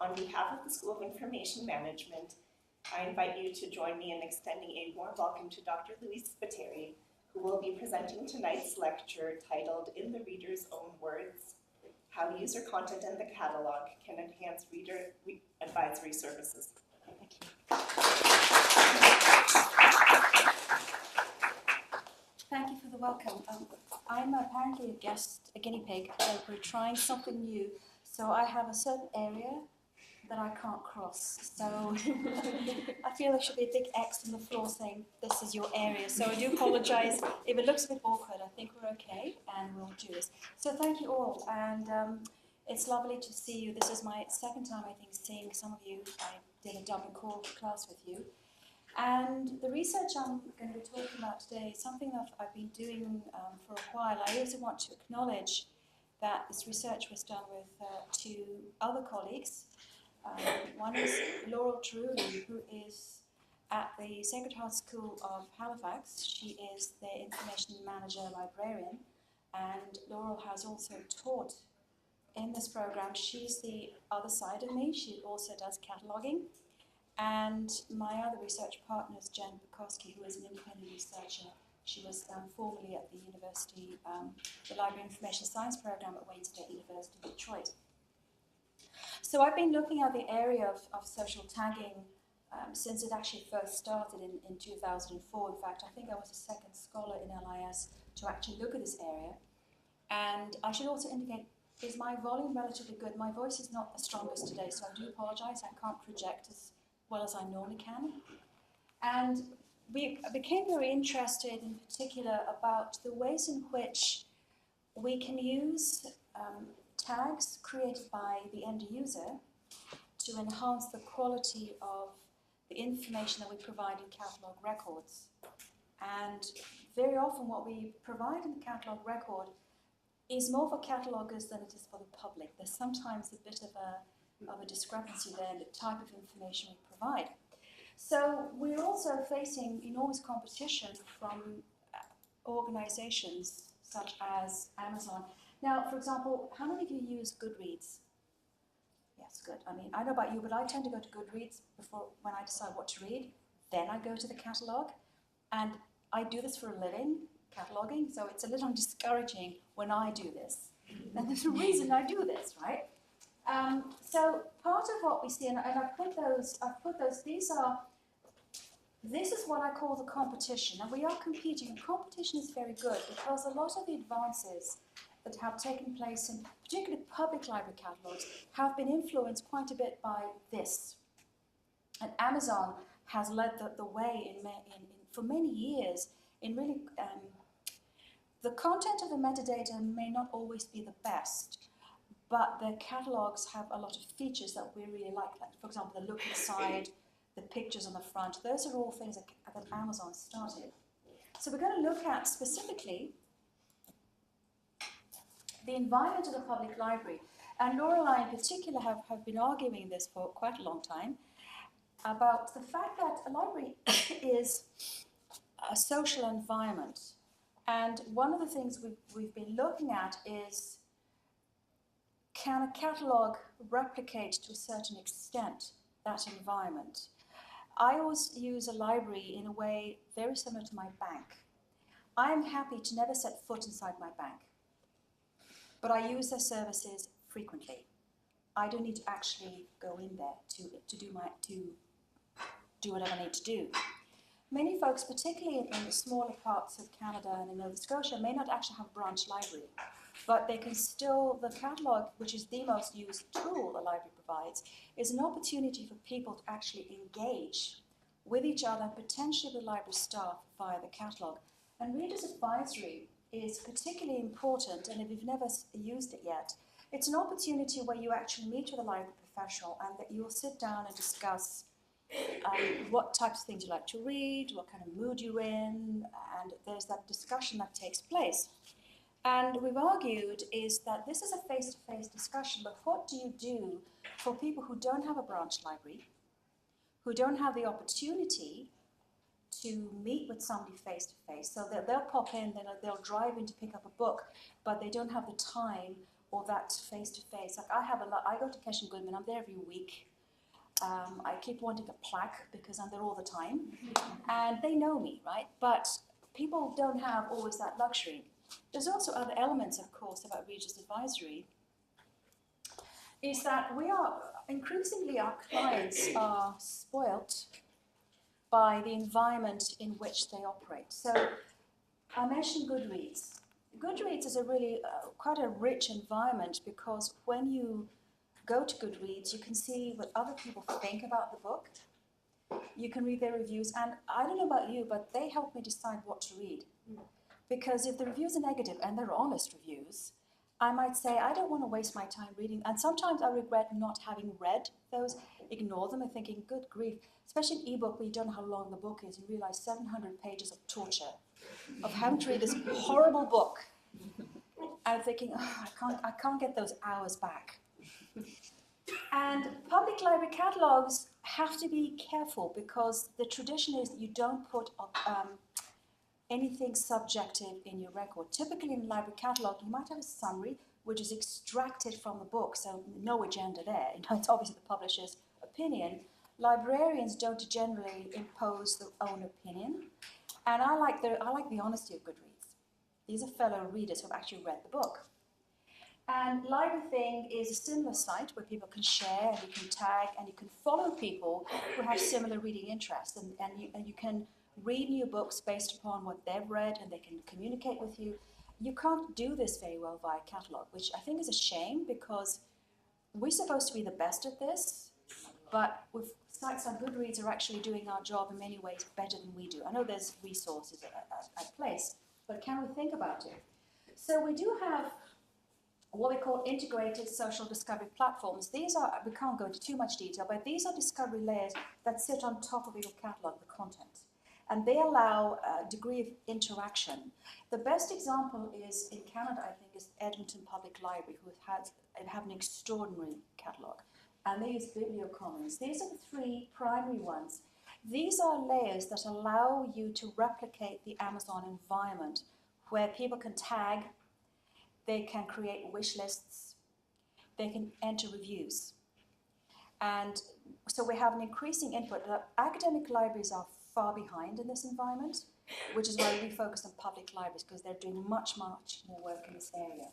On behalf of the School of Information Management, I invite you to join me in extending a warm welcome to Dr. Louise Spiteri, who will be presenting tonight's lecture titled In the Reader's Own Words, How User Content in the Catalog Can Enhance Reader Advisory Services. Thank you. Thank you for the welcome. I'm apparently a guest, a guinea pig, so we're trying something new. So I have a certain area that I can't cross. So I feel there should be a big X on the floor saying, this is your area. So I do apologize if it looks a bit awkward. I think we're okay, and we'll do this. So thank you all, and it's lovely to see you. This is my second time, I think, seeing some of you. I did a Dublin core class with you. And the research I'm going to be talking about today is something that I've been doing for a while. I also want to acknowledge that this research was done with two other colleagues. One is Laurel Truly, who is at the Sacred Heart School of Halifax. She is the information manager librarian, and Laurel has also taught in this program. She's the other side of me. She also does cataloging. And my other research partner is Jen Bukowski, who is an independent researcher. She was formerly at the university, the Library Information Science program at Wayne State University in Detroit. So I've been looking at the area of social tagging since it actually first started in 2004. In fact, I think I was the second scholar in LIS to actually look at this area. And I should also indicate, is my volume relatively good? My voice is not the strongest today, so I do apologize. I can't project as well as I normally can. And we became very interested in particular about the ways in which we can use tags created by the end user to enhance the quality of the information that we provide in catalogue records. And very often what we provide in the catalogue record is more for cataloguers than it is for the public. There's sometimes a bit of a discrepancy there in the type of information we provide. So we're also facing enormous competition from organizations such as Amazon. Now, for example, how many of you use Goodreads? Yes, good. I mean, I don't know about you, but I tend to go to Goodreads before when I decide what to read. Then I go to the catalogue. And I do this for a living, cataloging, so it's a little discouraging when I do this. And there's a reason I do this, right? So part of what we see, and I've put those, this is what I call the competition. And we are competing, and competition is very good because a lot of the advances that have taken place in particularly public library catalogues have been influenced quite a bit by this. And Amazon has led the way for many years in really, the content of the metadata may not always be the best, but the catalogues have a lot of features that we really like. Like, for example, the look inside, the pictures on the front. Those are all things that Amazon started. So we're going to look at specifically the environment of the public library. And Laura and I in particular have been arguing this for quite a long time about the fact that a library is a social environment. And one of the things we've been looking at is, can a catalogue replicate to a certain extent that environment? I always use a library in a way very similar to my bank. I am happy to never set foot inside my bank, but I use their services frequently. I don't need to actually go in there to do whatever I need to do. Many folks, particularly in the smaller parts of Canada and in Nova Scotia, may not actually have a branch library, but they can still, the catalogue, which is the most used tool a library provides, is an opportunity for people to actually engage with each other, potentially with library staff via the catalogue. And Reader's Advisory is particularly important, and if you've never used it yet, it's an opportunity where you actually meet with a library professional and that you'll sit down and discuss what types of things you like to read, what kind of mood you're in, and there's that discussion that takes place. And we've argued is that this is a face-to-face discussion, but what do you do for people who don't have a branch library, who don't have the opportunity to meet with somebody face-to-face? So they'll pop in, they'll drive in to pick up a book, but they don't have the time or that face-to-face. Like I go to Kesh and Goodman, I'm there every week. I keep wanting a plaque because I'm there all the time. And they know me, right? But people don't have always that luxury. There's also other elements, of course, about Reader's Advisory, is that we are, increasingly our clients are spoilt by the environment in which they operate. So I mentioned Goodreads. Goodreads is a really quite a rich environment because when you go to Goodreads, you can see what other people think about the book. You can read their reviews, and I don't know about you, but they help me decide what to read. Because if the reviews are negative, and they're honest reviews, I might say, I don't want to waste my time reading. And sometimes I regret not having read those, ignore them and thinking, good grief. Especially in ebook, where you don't know how long the book is, you realize 700 pages of torture, of having to read this horrible book. And thinking, oh, I can't get those hours back. And public library catalogues have to be careful because the tradition is that you don't put anything subjective in your record. Typically in a library catalogue, you might have a summary which is extracted from the book, so no agenda there. You know, it's obviously the publisher's opinion. Librarians don't generally impose their own opinion, and I like the honesty of Goodreads. These are fellow readers who have actually read the book. And Library Thing is a similar site where people can share, and you can tag, and you can follow people who have similar reading interests, and you can read new books based upon what they've read, and they can communicate with you. You can't do this very well via catalogue, which I think is a shame because we're supposed to be the best at this, but with sites like Goodreads are actually doing our job in many ways better than we do. I know there's resources at place, but can we think about it? So we do have what we call integrated social discovery platforms. These are, we can't go into too much detail, but these are discovery layers that sit on top of your catalogue, the content. And they allow a degree of interaction. The best example is in Canada, I think, is Edmonton Public Library, who have an extraordinary catalogue. And they use bibliocommons. These are the three primary ones. These are layers that allow you to replicate the Amazon environment, where people can tag, they can create wish lists, they can enter reviews. And so we have an increasing input. Academic libraries are far behind in this environment, which is why we focus on public libraries, because they're doing much, much more work in this area.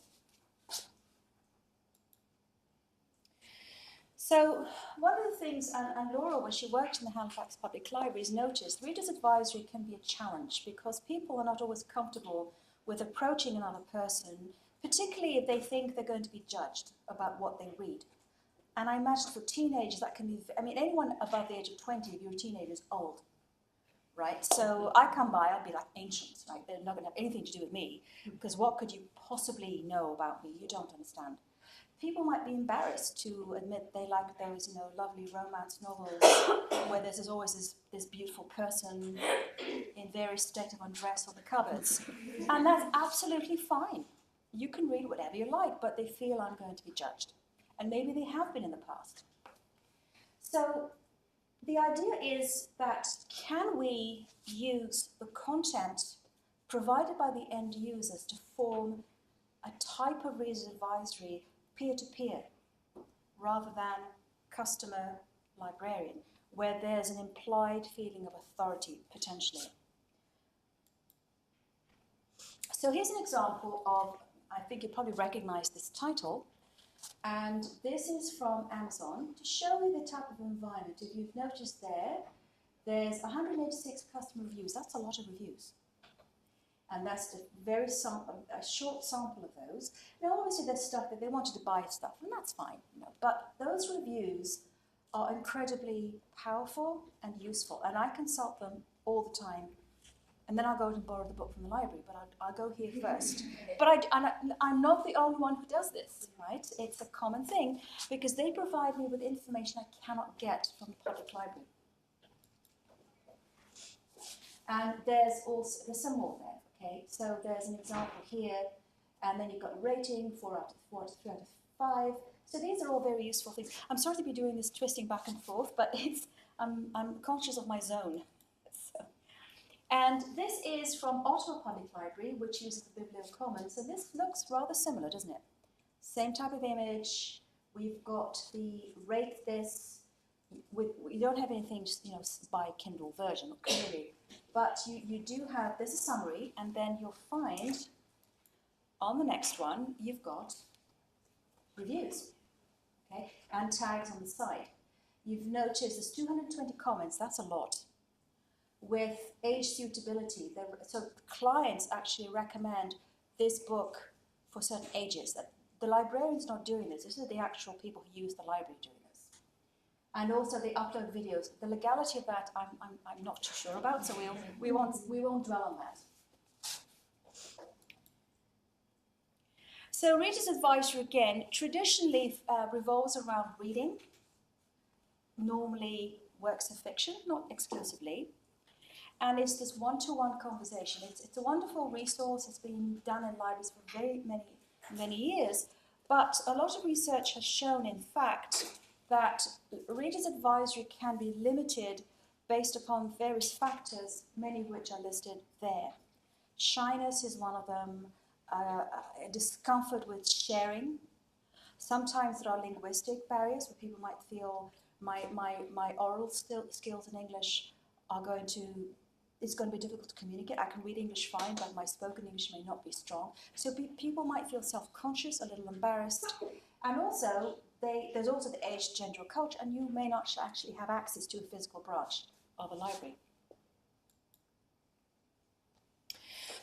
So one of the things, and Laura, when she worked in the Halifax Public Libraries, noticed Reader's Advisory can be a challenge because people are not always comfortable with approaching another person, particularly if they think they're going to be judged about what they read. And I imagine for teenagers that can be, I mean, anyone above the age of 20, if you're a teenager, is old, right? So I come by, I'll be like ancient, right? They're not going to have anything to do with me, because what could you possibly know about me? You don't understand. People might be embarrassed to admit they like those, lovely romance novels where there's always this beautiful person in various state of undress on the covers. And that's absolutely fine. You can read whatever you like, but they feel I'm going to be judged. And maybe they have been in the past. So the idea is that can we use the content provided by the end users to form a type of reader's advisory peer-to-peer rather than customer-librarian, where there's an implied feeling of authority, potentially. So here's an example of, I think you probably recognize this title, and this is from Amazon to show you the type of environment. If you've noticed there's 186 customer reviews. That's a lot of reviews. And that's a short sample of those. Now, obviously, there's stuff that they wanted to buy stuff, and that's fine. But those reviews are incredibly powerful and useful, and I consult them all the time. And then I'll go and borrow the book from the library, but I'll go here first. But I'm not the only one who does this, right? It's a common thing, because they provide me with information I cannot get from the public library. And there's some more there. Okay, so there's an example here, and then you've got rating, 4 out of 3 out of 5. So these are all very useful things. I'm sorry to be doing this twisting back and forth, but I'm conscious of my zone. So. And this is from Ottawa Public Library, which uses the bibliocommons. So this looks rather similar, doesn't it? Same type of image. We've got the rate this. We don't have anything, by Kindle version, clearly. But you do have, there's a summary, and then you'll find on the next one, you've got reviews, okay, and tags on the side. You've noticed there's 220 comments, that's a lot. With age suitability, so clients actually recommend this book for certain ages. The librarian's not doing this. This is the actual people who use the library doing this. And also they upload videos. The legality of that, I'm not too sure about, so we won't dwell on that. So Reader's Advisory, again, traditionally revolves around reading, normally works of fiction, not exclusively. And it's this one-to-one conversation. It's a wonderful resource. It's been done in libraries for very many years. But a lot of research has shown, in fact, that Reader's Advisory can be limited based upon various factors, many of which are listed there. Shyness is one of them, discomfort with sharing. Sometimes there are linguistic barriers where people might feel my oral skills in English it's going to be difficult to communicate. I can read English fine, but my spoken English may not be strong. So people might feel self-conscious, a little embarrassed. And also, there's also the age, gender, or culture, and you may not actually have access to a physical branch of a library.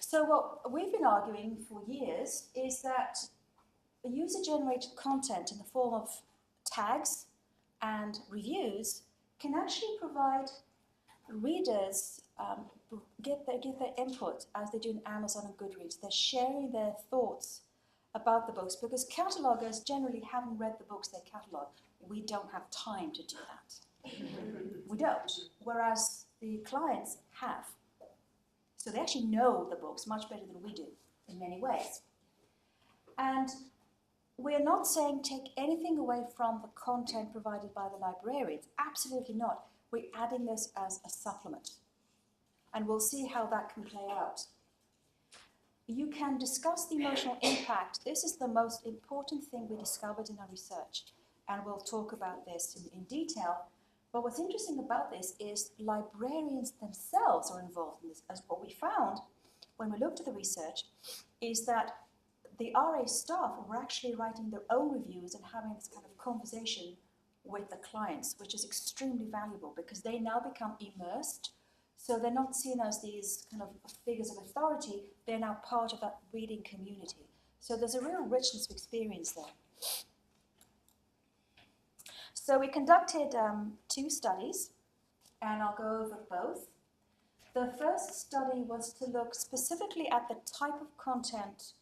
So what we've been arguing for years is that the user-generated content in the form of tags and reviews can actually provide readers get their input as they do in Amazon and Goodreads. They're sharing their thoughts about the books because catalogers generally haven't read the books they catalog. We don't have time to do that. We don't. Whereas the clients have. So they actually know the books much better than we do in many ways. And we're not saying take anything away from the content provided by the librarians. Absolutely not. We're adding this as a supplement. And we'll see how that can play out. You can discuss the emotional impact. This is the most important thing we discovered in our research. And we'll talk about this in detail. But what's interesting about this is librarians themselves are involved in this. As what we found when we looked at the research is that the RA staff were actually writing their own reviews and having this kind of conversation with the clients, which is extremely valuable because they now become immersed. So they're not seen as these kind of figures of authority, they're now part of that reading community. So there's a real richness of experience there. So we conducted 2 studies, and I'll go over both. The first study was to look specifically at the type of content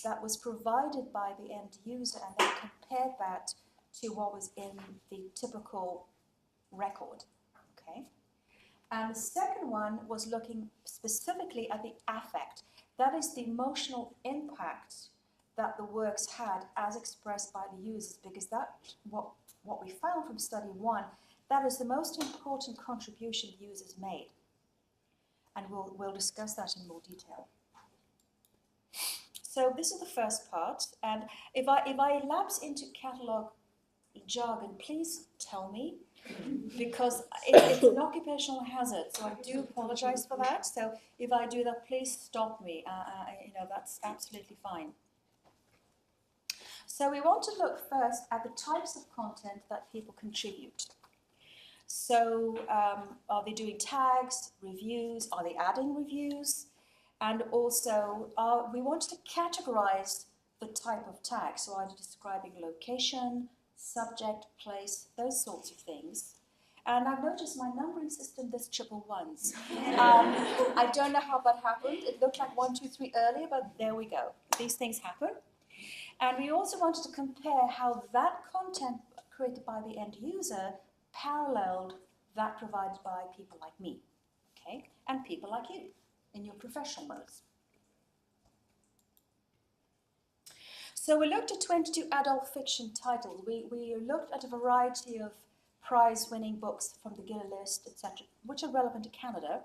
that was provided by the end user and then compared that to what was in the typical record, okay? And the second one was looking specifically at the affect. That is the emotional impact that the works had as expressed by the users, because that's what we found from study 1, that is the most important contribution users made. And we'll discuss that in more detail. So this is the first part, and if I lapse into catalogue jargon, please tell me, because it's an occupational hazard, so I do apologize for that. So if I do that, please stop me. That's absolutely fine. So we want to look first at the types of content that people contribute. So are they doing tags, reviews? Are they adding reviews? And also, we want to categorize the type of tag. So are they describing location, subject, place, those sorts of things. And I've noticed my numbering system, there's triple ones. I don't know how that happened. It looked like 1, 2, 3 earlier, but there we go. These things happen. And we also wanted to compare how that content created by the end user paralleled that provided by people like me, okay, and people like you in your professional modes. So we looked at 22 adult fiction titles. We looked at a variety of prize-winning books from the Gilder list, etc., which are relevant to Canada.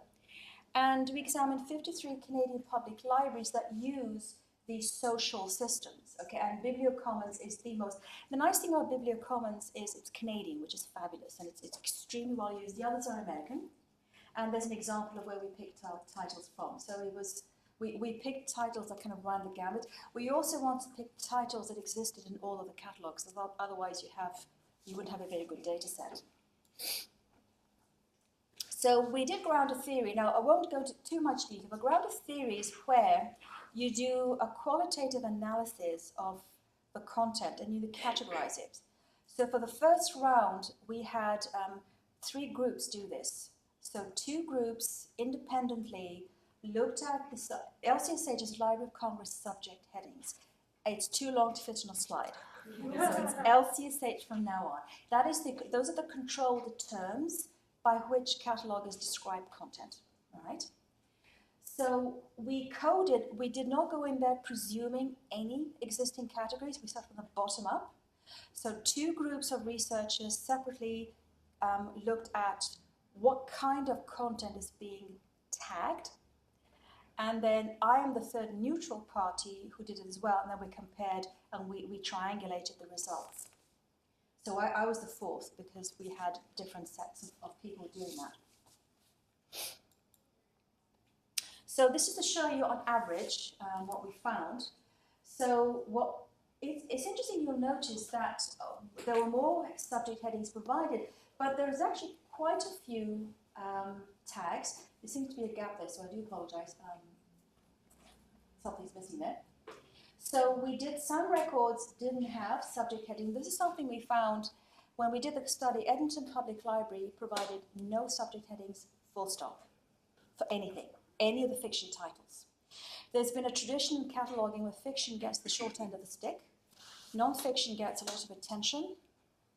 And we examined 53 Canadian public libraries that use the social systems, okay, and Bibliocommons is the most. The nice thing about Bibliocommons is it's Canadian, which is fabulous, and it's extremely well used. The others are American, and there's an example of where we picked our titles from. So it was, we picked titles that kind of ran the gamut. We also want to pick titles that existed in all of the catalogues, otherwise you wouldn't have a very good data set. So we did ground of theory. Now, I won't go into too much detail, but ground of theory is where you do a qualitative analysis of the content and you categorize it. So for the first round, we had 3 groups do this. So 2 groups independently looked at the LCSH is Library of Congress subject headings. It's too long to fit on a slide. So it's LCSH from now on. Those are the controlled terms by which cataloguers describe content, all right? So we did not go in there presuming any existing categories. We start from the bottom up. So 2 groups of researchers separately looked at what kind of content is being tagged. And then I am the third neutral party who did it as well, and then we compared and we triangulated the results. So I was the 4th because we had different sets of people doing that. So this is to show you on average what we found. So it's interesting, you'll notice that there were more subject headings provided, but there's actually quite a few tags. There seems to be a gap there, so I do apologize. Something's missing there. So we did, some records didn't have subject heading. This is something we found when we did the study. Edmonton Public Library provided no subject headings, full stop, for anything, any of the fiction titles. There's been a tradition in cataloguing where fiction gets the short end of the stick. Non-fiction gets a lot of attention.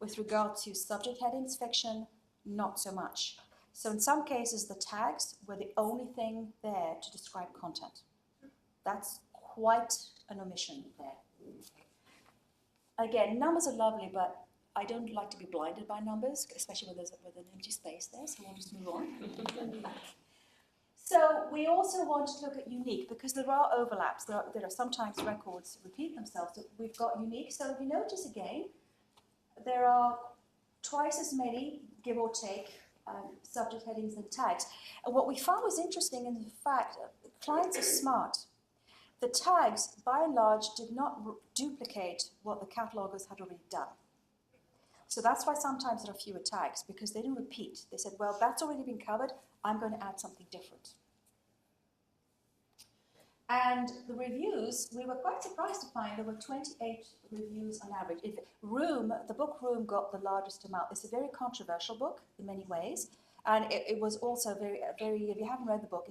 With regard to subject headings, fiction, not so much. So in some cases, the tags were the only thing there to describe content. That's quite an omission there. Again, numbers are lovely, but I don't like to be blinded by numbers, especially when there's an empty space there, so we'll just move on. So we also want to look at unique, because there are overlaps. There are sometimes records repeat themselves. So we've got unique. So if you notice again, there are twice as many, give or take, subject headings than tags. And what we found was interesting in the fact that clients are smart. The tags, by and large, did not duplicate what the catalogers had already done. So that's why sometimes there are fewer tags, because they didn't repeat. They said, well, that's already been covered. I'm going to add something different. And the reviews, we were quite surprised to find there were 28 reviews on average. The book Room got the largest amount. It's a very controversial book in many ways. And it was also very, if you haven't read the book,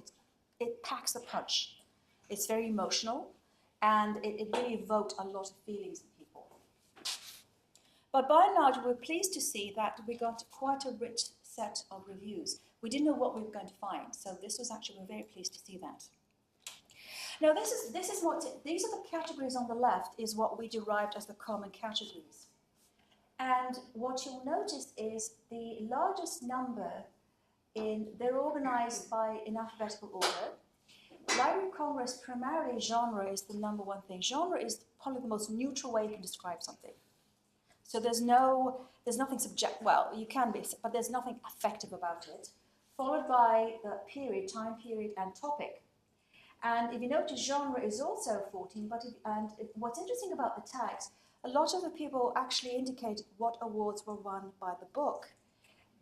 it packs a punch. It's very emotional, and it really evoked a lot of feelings in people. But by and large, we're pleased to see that we got quite a rich set of reviews. We didn't know what we were going to find, so this was actually, we're very pleased to see that. Now, these are the categories on the left, is what we derived as the common categories. And what you'll notice is the largest number they're organized in alphabetical order. Library of Congress, primarily genre is the number one thing. Genre is probably the most neutral way you can describe something. So there's nothing subjective, well, you can be, but there's nothing affective about it. Followed by the period, time period, and topic. And if you notice, genre is also 14, what's interesting about the tags, a lot of the people actually indicate what awards were won by the book.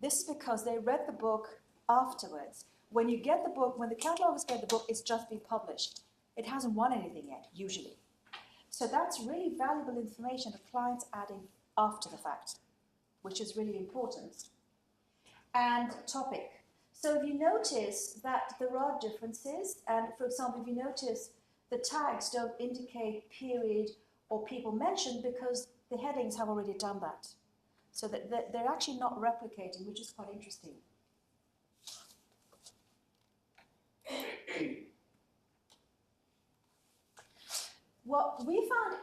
This is because they read the book afterwards. When you get the book, when the catalogers get the book, it's just been published. It hasn't won anything yet, usually. So that's really valuable information that clients adding after the fact, which is really important. And topic. So if you notice that there are differences, and for example, if you notice the tags don't indicate period or people mentioned because the headings have already done that. So that they're actually not replicating, which is quite interesting. What we found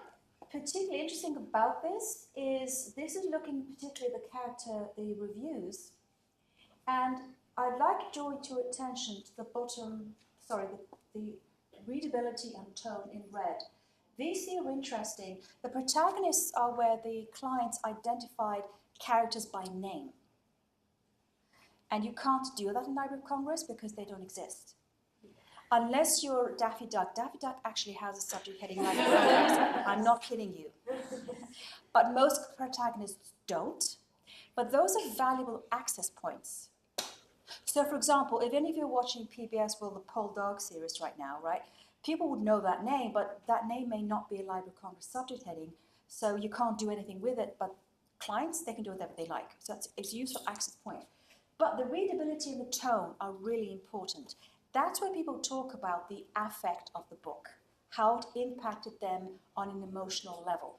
particularly interesting about this is looking particularly at the reviews, and I'd like to draw your attention to the bottom, the readability and tone in red. These here are interesting. The protagonists are where the clients identified characters by name. And you can't do that in Library of Congress because they don't exist. Unless you're Daffy Duck. Daffy Duck actually has a subject heading Library of Congress. I'm not kidding you. But most protagonists don't. But those are valuable access points. So, for example, if any of you are watching PBS, well, the Pole Dog series right now, right? People would know that name, but that name may not be a Library of Congress subject heading, so you can't do anything with it. But clients, they can do whatever they like. So it's a useful access point. But the readability and the tone are really important. That's where people talk about the affect of the book, how it impacted them on an emotional level,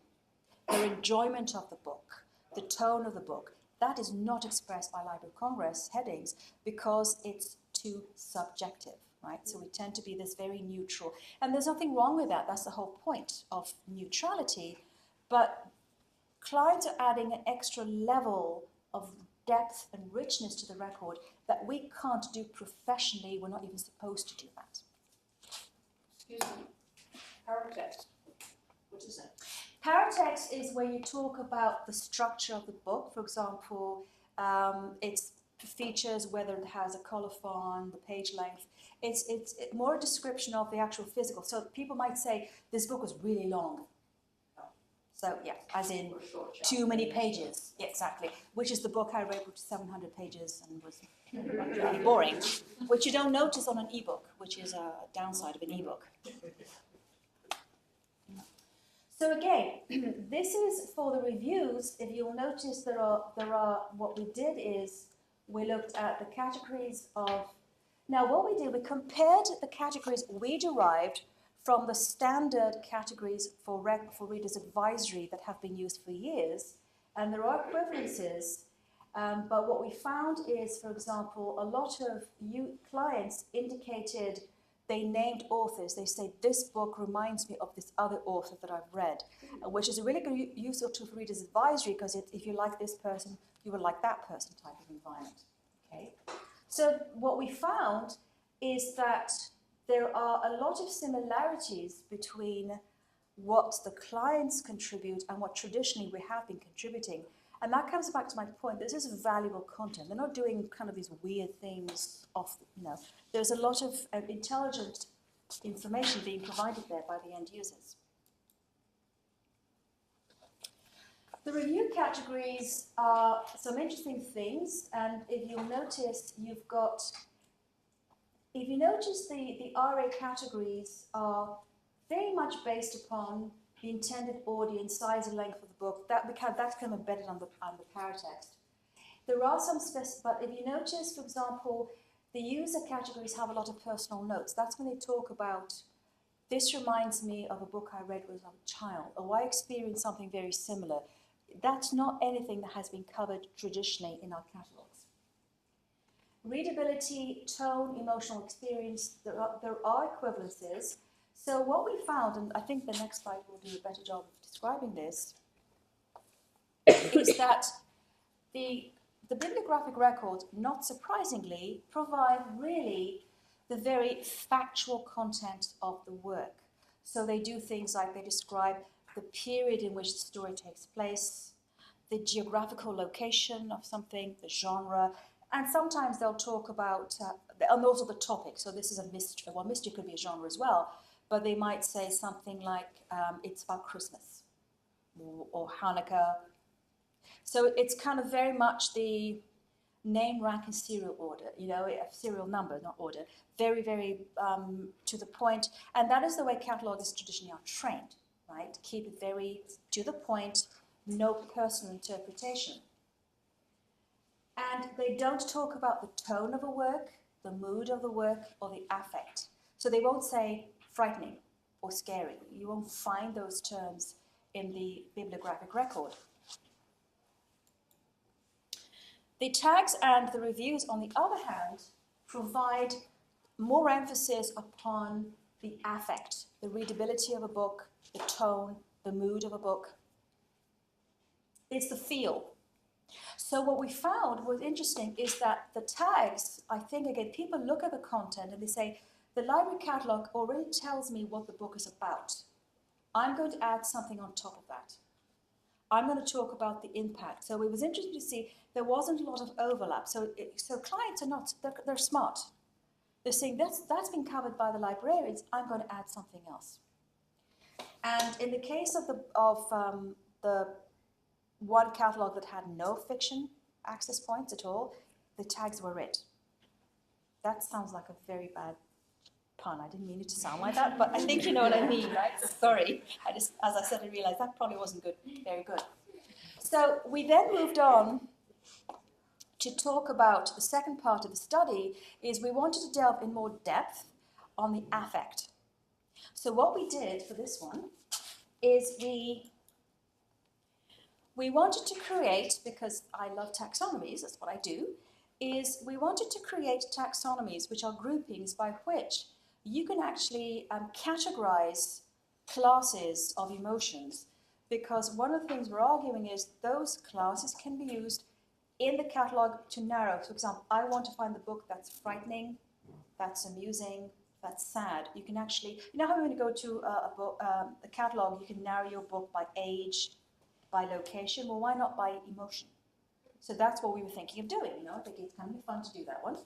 their enjoyment of the book, the tone of the book. That is not expressed by Library of Congress headings because it's too subjective, right? So we tend to be this very neutral. And there's nothing wrong with that. That's the whole point of neutrality. But clients are adding an extra level of depth and richness to the record that we can't do professionally. We're not even supposed to do that. Excuse me. Paratext. What is that? Paratext is where you talk about the structure of the book. For example, its features, whether it has a colophon, the page length. It's more a description of the actual physical. So people might say, this book was really long. So, yeah, as in too many pages. Yeah, exactly. Which is the book I read, which is 700 pages and was really boring, which you don't notice on an ebook, which is a downside of an ebook. So again, this is for the reviews. If you'll notice, there are what we did is we looked at the categories of. Now, what we did, we compared the categories we derived from the standard categories for Reader's Advisory that have been used for years, and there are equivalences. But what we found is, for example, a lot of clients indicated. They named authors. They say, this book reminds me of this other author that I've read, which is a really good useful tool for Reader's Advisory because if you like this person, you will like that person type of environment. Okay. So what we found is that there are a lot of similarities between what the clients contribute and what traditionally we have been contributing. And that comes back to my point. This is valuable content. They're not doing kind of these weird things off, There's a lot of intelligent information being provided there by the end users. The review categories are some interesting things. And if you'll notice, the RA categories are very much based upon the intended audience, size and length of the book. That's kind of embedded on the paratext. There are some but if you notice, for example, the user categories have a lot of personal notes. That's when they talk about, this reminds me of a book I read when I was a child, or I experienced something very similar. That's not anything that has been covered traditionally in our catalogues. Readability, tone, emotional experience, there are equivalences. So what we found, and I think the next slide will do a better job of describing this, is that the bibliographic records, not surprisingly, provide really the very factual content of the work. So they do things like they describe the period in which the story takes place, the geographical location of something, the genre, and sometimes they'll talk about, and also the topic. So this is a mystery. Well, mystery could be a genre as well. But they might say something like, it's about Christmas or Hanukkah. So it's kind of very much the name, rank, and serial order, serial number, not order. Very, very to the point. And that is the way cataloguers traditionally are trained, right? To keep it very to the point, no personal interpretation. And they don't talk about the tone of a work, the mood of the work, or the affect. So they won't say frightening or scary. You won't find those terms in the bibliographic record. The tags and the reviews, on the other hand, provide more emphasis upon the affect, the readability of a book, the tone, the mood of a book. It's the feel. So what we found was interesting is that the tags, I think, again, people look at the content and they say, the library catalogue already tells me what the book is about. I'm going to add something on top of that. I'm going to talk about the impact. So it was interesting to see there wasn't a lot of overlap. So clients are not, they're smart. They're saying that's been covered by the librarians, I'm going to add something else. And in the case of the one catalogue that had no fiction access points at all, the tags were red. That sounds like a very bad pun. I didn't mean it to sound like that, but I think you know what I mean, right? Sorry. As I said, I realized that probably wasn't good, very good. So we then moved on to talk about the second part of the study is we wanted to delve in more depth on the affect. So what we did for this one is we wanted to create, because I love taxonomies, that's what I do, is we wanted to create taxonomies, which are groupings by which you can actually categorize classes of emotions, because one of the things we're arguing is those classes can be used in the catalogue to narrow. For example, I want to find the book that's frightening, that's amusing, that's sad. You can actually, you know how when you go to a catalogue, you can narrow your book by age, by location. Well, why not by emotion? So that's what we were thinking of doing. You know, I think it's kind of fun to do that one.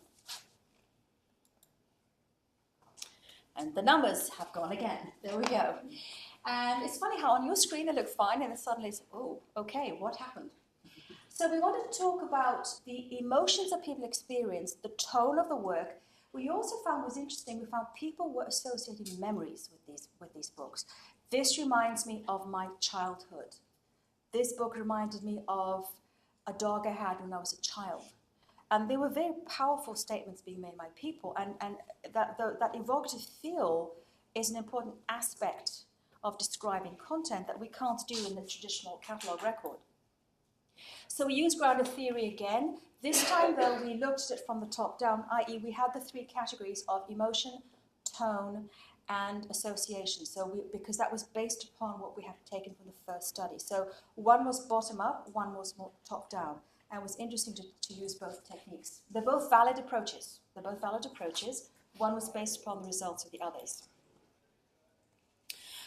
And the numbers have gone again. There we go. And it's funny how on your screen they look fine, and then suddenly it's, oh, okay, what happened? So we wanted to talk about the emotions that people experience, the tone of the work. We also found was interesting, we found people were associating memories with these books. This reminds me of my childhood. This book reminded me of a dog I had when I was a child. And they were very powerful statements being made by people, and that evocative feel is an important aspect of describing content that we can't do in the traditional catalogue record. So we used grounded theory again. This time, though, we looked at it from the top down, i.e. we had the three categories of emotion, tone, and association. So because that was based upon what we had taken from the first study. So one was bottom up, one was more top down. And it was interesting to use both techniques. They're both valid approaches. One was based upon the results of the others.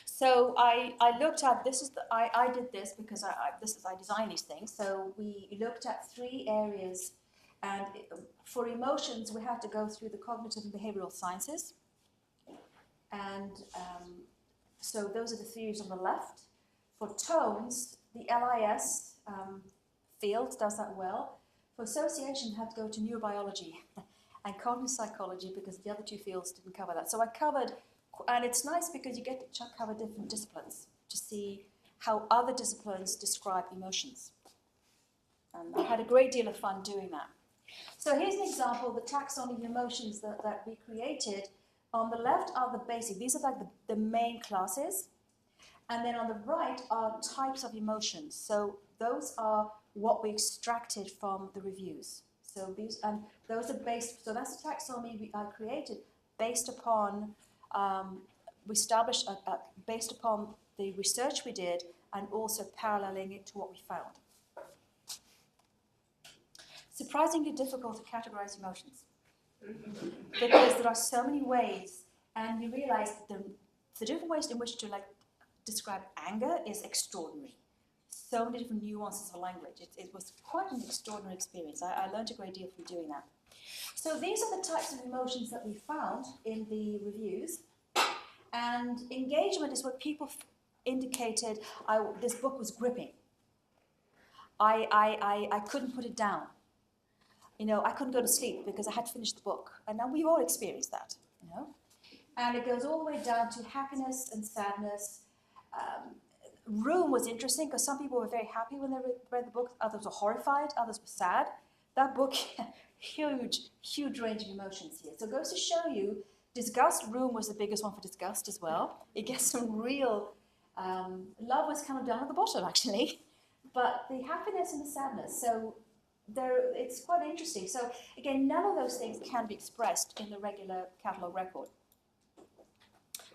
So I looked at, I did this because I design these things. So we looked at three areas, and for emotions, we had to go through the cognitive and behavioral sciences. And so those are the theories on the left. For tones, the LIS field does that well. For association, you have to go to neurobiology and cognitive psychology because the other two fields didn't cover that. So I covered, and it's nice because you get to cover different disciplines to see how other disciplines describe emotions. And I had a great deal of fun doing that. So here's an example of the taxonomy of emotions that we created. On the left are the basic, these are like the main classes. And then on the right are types of emotions. So those are what we extracted from the reviews. So those are based, so that's the taxonomy I created based upon, we established based upon the research we did and also paralleling it to what we found. Surprisingly difficult to categorize emotions because there are so many ways, and we realized the different ways in which to describe anger is extraordinary. So many different nuances of language. It was quite an extraordinary experience. I learned a great deal from doing that. So these are the types of emotions that we found in the reviews. And engagement is what people indicated. This book was gripping. I couldn't put it down. You know, I couldn't go to sleep because I had to finish the book. And now we've all experienced that, you know. And it goes all the way down to happiness and sadness. Room was interesting because some people were very happy when they read the book. Others were horrified. Others were sad. That book, huge range of emotions here. So it goes to show you, disgust, room was the biggest one for disgust as well. It gets some real, love was kind of down at the bottom actually. But the happiness and the sadness, so it's quite interesting. So again, none of those things can be expressed in the regular catalogue record.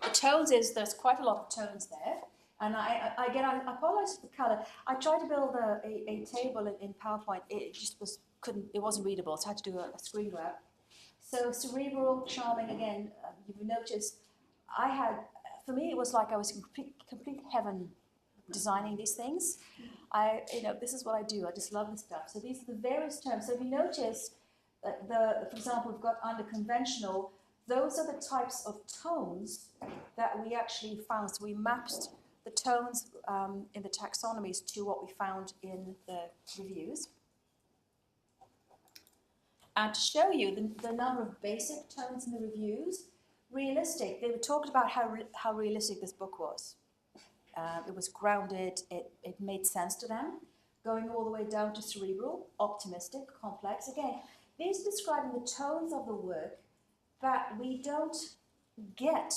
The tones there's quite a lot of tones there. And I apologize for the colour. I tried to build a table in PowerPoint. It just it wasn't readable, so I had to do a screen grab. So cerebral, charming, again, you will notice for me, it was like I was in complete heaven designing these things. This is what I do. I just love this stuff. So these are the various terms. So if you notice, for example, we've got under conventional, those are the types of tones that we actually found. So we mapped the tones in the taxonomies to what we found in the reviews. And to show you the number of basic tones in the reviews, realistic, they were talking about how realistic this book was. It was grounded, it made sense to them, going all the way down to cerebral, optimistic, complex. Again, these are describing the tones of the work that we don't get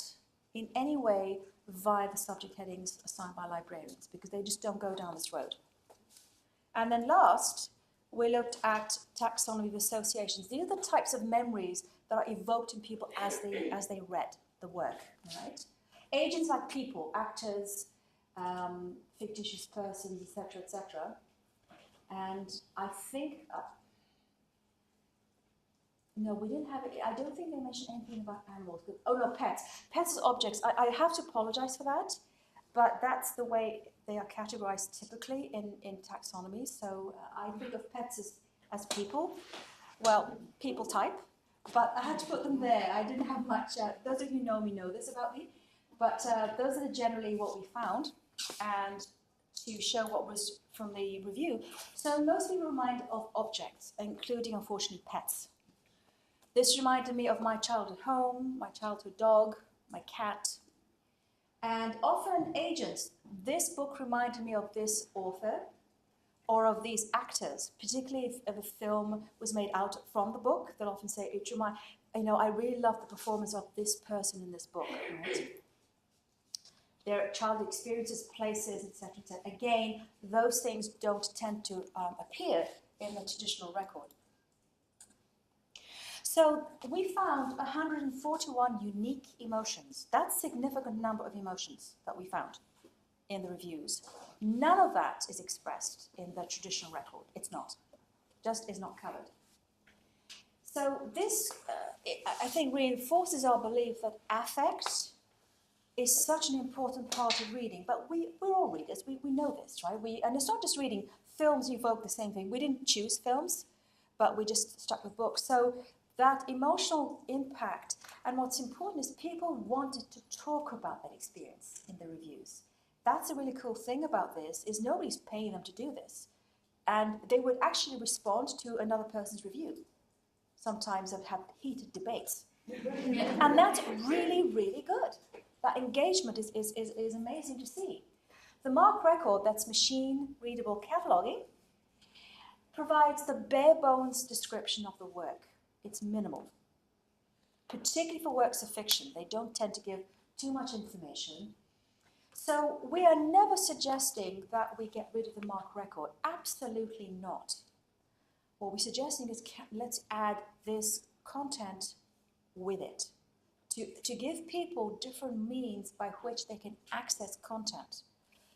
in any way via the subject headings assigned by librarians, because they just don't go down this road. And then last, we looked at taxonomy of associations. These are the types of memories that are evoked in people as they read the work, right? Agents like people, actors, fictitious persons, etc., etc. And I think, no, we didn't have it. I don't think they mentioned anything about animals. Oh no, pets. Pets as objects. I have to apologize for that, but that's the way they are categorized typically in taxonomy. So I think of pets as people. Well, people type, but I had to put them there. I didn't have much. Those of you who know me know this about me, but those are generally what we found, and to show what was from the review. So most people remind of objects, including, unfortunately, pets. This reminded me of my childhood home, my childhood dog, my cat, and often agents. This book reminded me of this author or of these actors, particularly if a film was made out from the book. They'll often say, I really love the performance of this person in this book, right? Their childhood experiences, places, etc., etc. Again, those things don't tend to appear in the traditional record. So we found 141 unique emotions. That's a significant number of emotions that we found in the reviews. None of that is expressed in the traditional record. It's not. Just is not covered. So this, I think, reinforces our belief that affect is such an important part of reading. But we're all readers. We know this, right? And it's not just reading. Films evoke the same thing. We didn't choose films, but we just stuck with books. So that emotional impact, and what's important is people wanted to talk about that experience in the reviews. That's a really cool thing about this, is nobody's paying them to do this. And they would actually respond to another person's review. Sometimes they'd have heated debates. And that's really, really good. That engagement is amazing to see. The MARC record, that's machine readable cataloging, provides the bare bones description of the work. It's minimal. Particularly for works of fiction, they don't tend to give too much information. So we are never suggesting that we get rid of the MARC record. Absolutely not. What we're suggesting is let's add this content with it to give people different means by which they can access content.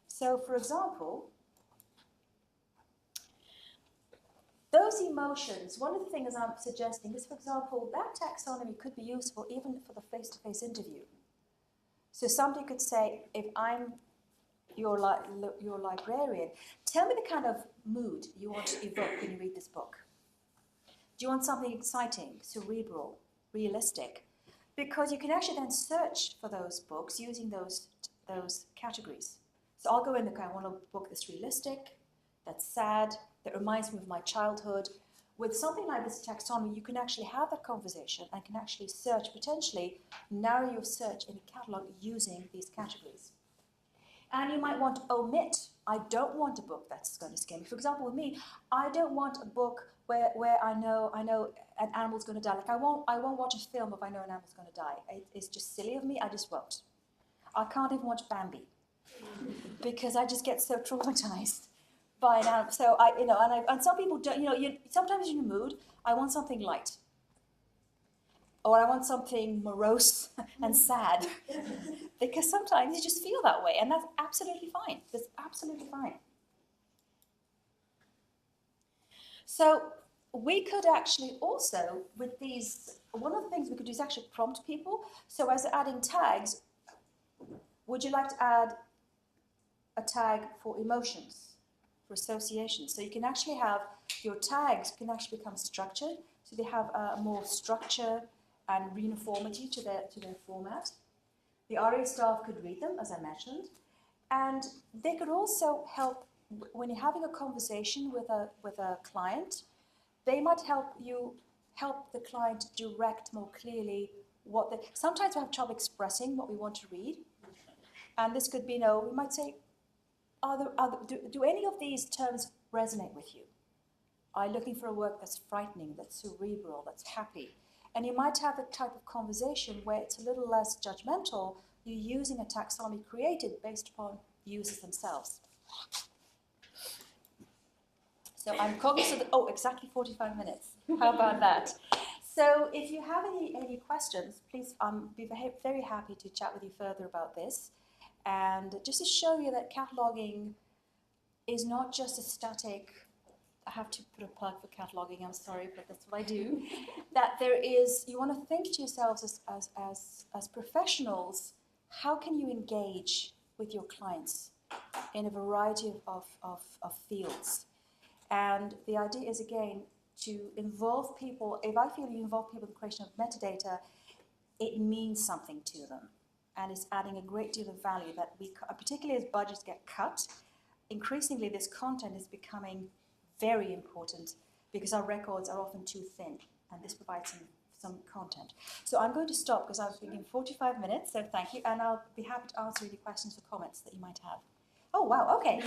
So, for example, those emotions, one of the things I'm suggesting is, for example, that taxonomy could be useful even for the face-to-face interview. So somebody could say, if I'm your librarian, tell me the kind of mood you want to evoke when you read this book. Do you want something exciting, cerebral, realistic? Because you can actually then search for those books using those categories. So I'll go in, I want a book that's realistic, that's sad, that reminds me of my childhood. With something like this taxonomy, you can actually have that conversation and can actually search, potentially narrow your search in a catalogue using these categories. And you might want to omit. I don't want a book that's going to scare me. For example, with me, I don't want a book where I know an animal's going to die. Like I won't watch a film if I know an animal's going to die. It's just silly of me. I just won't. I can't even watch Bambi because I just get so traumatized by an animal. So and some people don't. Sometimes in your mood, I want something light, or I want something morose and sad, because sometimes you just feel that way, and that's absolutely fine. That's absolutely fine. So we could actually also, with these, one of the things we could do is actually prompt people. So as they're adding tags, Would you like to add a tag for emotions, for associations? So you can actually have your tags can actually become structured, so they have a more structure and uniformity to their format. The RA staff could read them, as I mentioned, and they could also help when you're having a conversation with a client. They might help the client direct more clearly what they. Sometimes we have trouble expressing what we want to read, and this could be, we might say, do any of these terms resonate with you? Are you looking for a work that's frightening, that's cerebral, that's happy? And you might have a type of conversation where it's a little less judgmental. You're using a taxonomy created based upon the users themselves. So I'm cognizant of, exactly 45 minutes. How about that? So if you have any questions, please be very happy to chat with you further about this. And just to show you that cataloging is not just a static, I have to put a plug for cataloging, I'm sorry, but that's what I do. That you want to think to yourselves as professionals, how can you engage with your clients in a variety of fields? And the idea is, again, to involve people. If I feel you involve people in the creation of metadata, it means something to them. And it's adding a great deal of value that particularly as budgets get cut, increasingly this content is becoming very important because our records are often too thin, and this provides some content. So I'm going to stop because I was thinking 45 minutes, so thank you, and I'll be happy to answer any questions or comments that you might have. Oh, wow, okay, great.